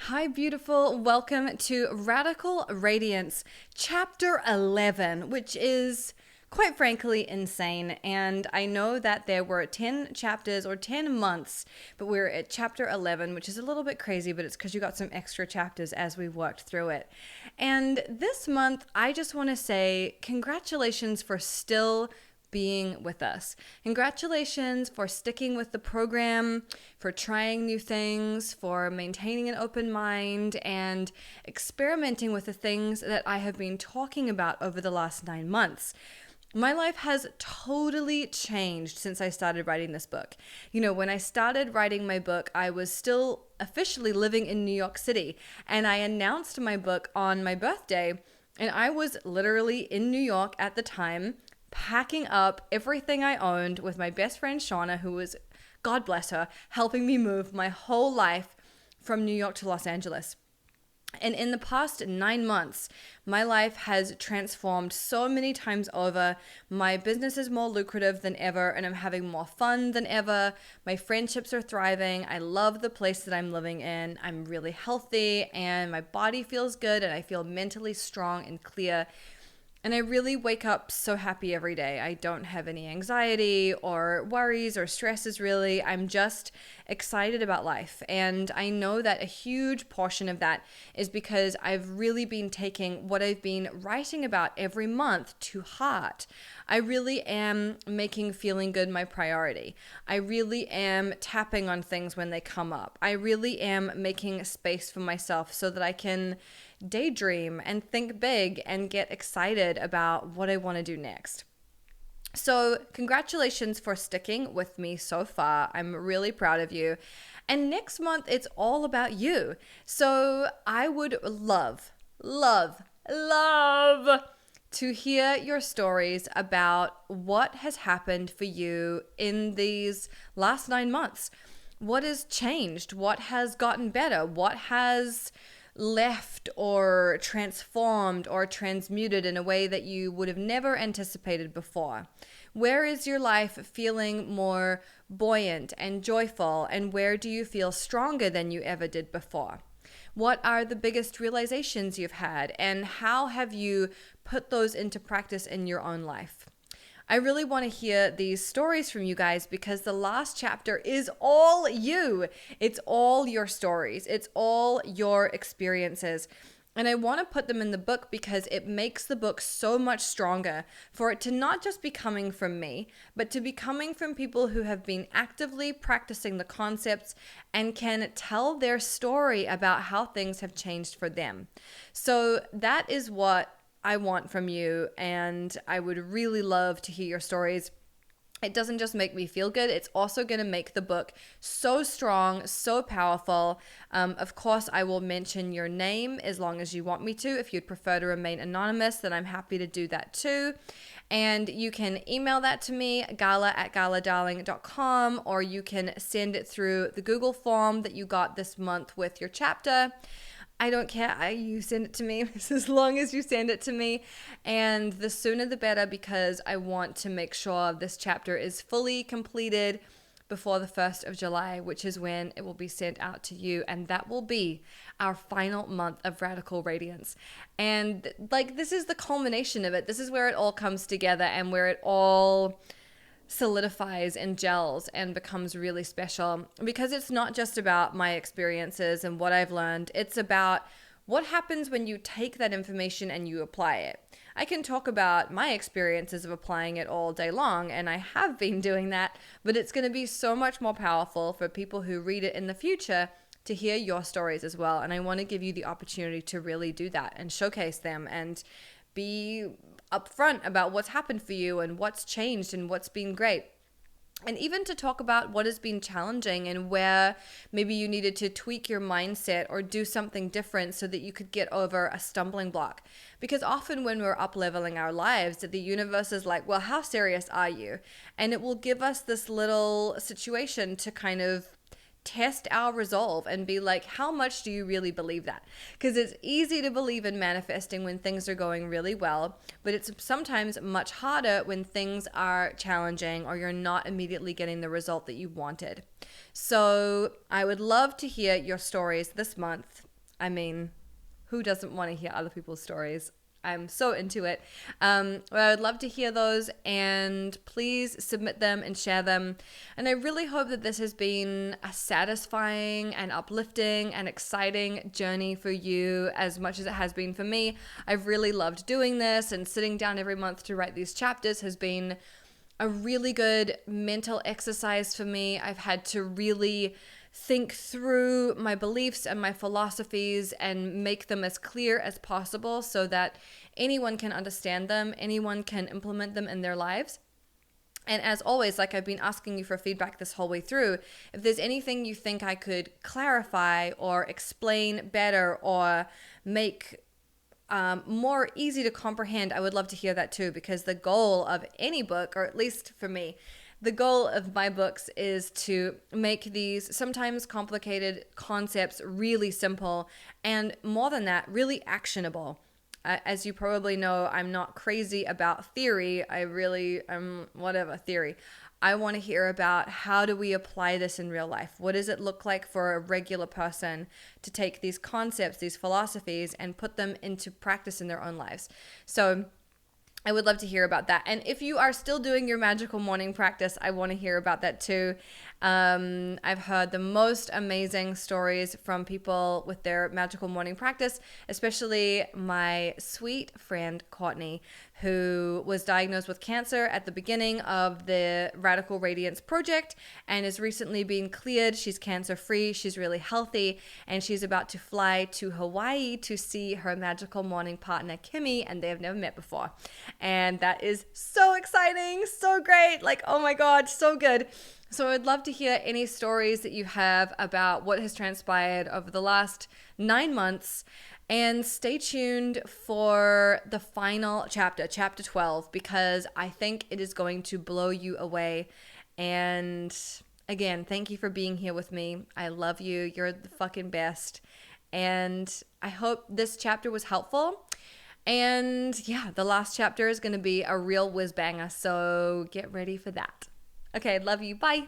Hi, beautiful. Welcome to Radical Radiance, Chapter 11, which is quite frankly insane. And I know that there were 10 chapters or 10 months, but we're at Chapter 11, which is a little bit crazy, but it's because you got some extra chapters as we worked through it. And this month, I just want to say congratulations for still being with us. Congratulations for sticking with the program, for trying new things, for maintaining an open mind, and experimenting with the things that I have been talking about over the last 9 months. My life has totally changed since I started writing this book. You know, when I started writing my book, I was still officially living in New York City, and I announced my book on my birthday, and I was literally in New York at the time, packing up everything I owned with my best friend Shauna, who was, God bless her, helping me move my whole life from New York to Los Angeles. And in the past 9 months, my life has transformed so many times over. My business is more lucrative than ever, and I'm having more fun than ever. My friendships are thriving. I love the place that I'm living in. I'm really healthy, and my body feels good, and I feel mentally strong and clear. And I really wake up so happy every day. I don't have any anxiety or worries or stresses really. I'm just excited about life. And I know that a huge portion of that is because I've really been taking what I've been writing about every month to heart. I really am making feeling good my priority. I really am tapping on things when they come up. I really am making space for myself so that I can daydream and think big and get excited about what I want to do next. So, congratulations for sticking with me so far. I'm really proud of you. And next month, it's all about you. So, I would love to hear your stories about what has happened for you in these last 9 months. What has changed? What has gotten better? What has left or transformed or transmuted in a way that you would have never anticipated before? Where is your life feeling more buoyant and joyful, and where do you feel stronger than you ever did before? What are the biggest realizations you've had, and how have you put those into practice in your own life? I really want to hear these stories from you guys because the last chapter is all you. It's all your stories. It's all your experiences. And I want to put them in the book because it makes the book so much stronger for it to not just be coming from me, but to be coming from people who have been actively practicing the concepts and can tell their story about how things have changed for them. So that is what I want from you, and I would really love to hear your stories. It doesn't just make me feel good, it's also going to make the book so strong, so powerful. Of course, I will mention your name as long as you want me to. If you'd prefer to remain anonymous, then I'm happy to do that too. And you can email that to me, gala@galadarling.com, or you can send it through the Google form that you got this month with your chapter. I don't care. You send it to me as long as you send it to me. And the sooner the better, because I want to make sure this chapter is fully completed before the 1st of July, which is when it will be sent out to you. And that will be our final month of Radical Radiance. And this is the culmination of it. This is where it all comes together and where it all solidifies and gels and becomes really special, because it's not just about my experiences and what I've learned. It's about what happens when you take that information and you apply it. I can talk about my experiences of applying it all day long, and I have been doing that, but it's going to be so much more powerful for people who read it in the future to hear your stories as well. And I want to give you the opportunity to really do that and showcase them and be upfront about what's happened for you and what's changed and what's been great. And even to talk about what has been challenging and where maybe you needed to tweak your mindset or do something different so that you could get over a stumbling block. Because often when we're up-leveling our lives, the universe is like, well, how serious are you? And it will give us this little situation to kind of test our resolve and be like, how much do you really believe that? Because it's easy to believe in manifesting when things are going really well, but it's sometimes much harder when things are challenging or you're not immediately getting the result that you wanted. So I would love to hear your stories this month. I mean, who doesn't want to hear other people's stories? I'm so into it. I would love to hear those, and please submit them and share them. And I really hope that this has been a satisfying and uplifting and exciting journey for you as much as it has been for me. I've really loved doing this, and sitting down every month to write these chapters has been a really good mental exercise for me. I've had to really think through my beliefs and my philosophies and make them as clear as possible so that anyone can understand them, anyone can implement them in their lives. And as always, like I've been asking you for feedback this whole way through, if there's anything you think I could clarify or explain better or make more easy to comprehend, I would love to hear that too, because the goal of any book, or at least for me, the goal of my books is to make these sometimes complicated concepts really simple, and more than that, really actionable. As you probably know, I'm not crazy about theory. I really am whatever theory. I want to hear about how do we apply this in real life? What does it look like for a regular person to take these concepts, these philosophies, and put them into practice in their own lives? So I would love to hear about that. And if you are still doing your magical morning practice, I want to hear about that too. I've heard the most amazing stories from people with their magical morning practice, especially my sweet friend Courtney, who was diagnosed with cancer at the beginning of the Radical Radiance project and is recently being cleared. She's cancer-free, she's really healthy, and she's about to fly to Hawaii to see her magical morning partner, Kimmy, and they have never met before. And that is so exciting, so great, like, oh my God, so good. So I'd love to hear any stories that you have about what has transpired over the last 9 months. And stay tuned for the final chapter, chapter 12, because I think it is going to blow you away. And again, thank you for being here with me. I love you. You're the fucking best. And I hope this chapter was helpful. And yeah, the last chapter is going to be a real whiz banger. So get ready for that. Okay, love you. Bye.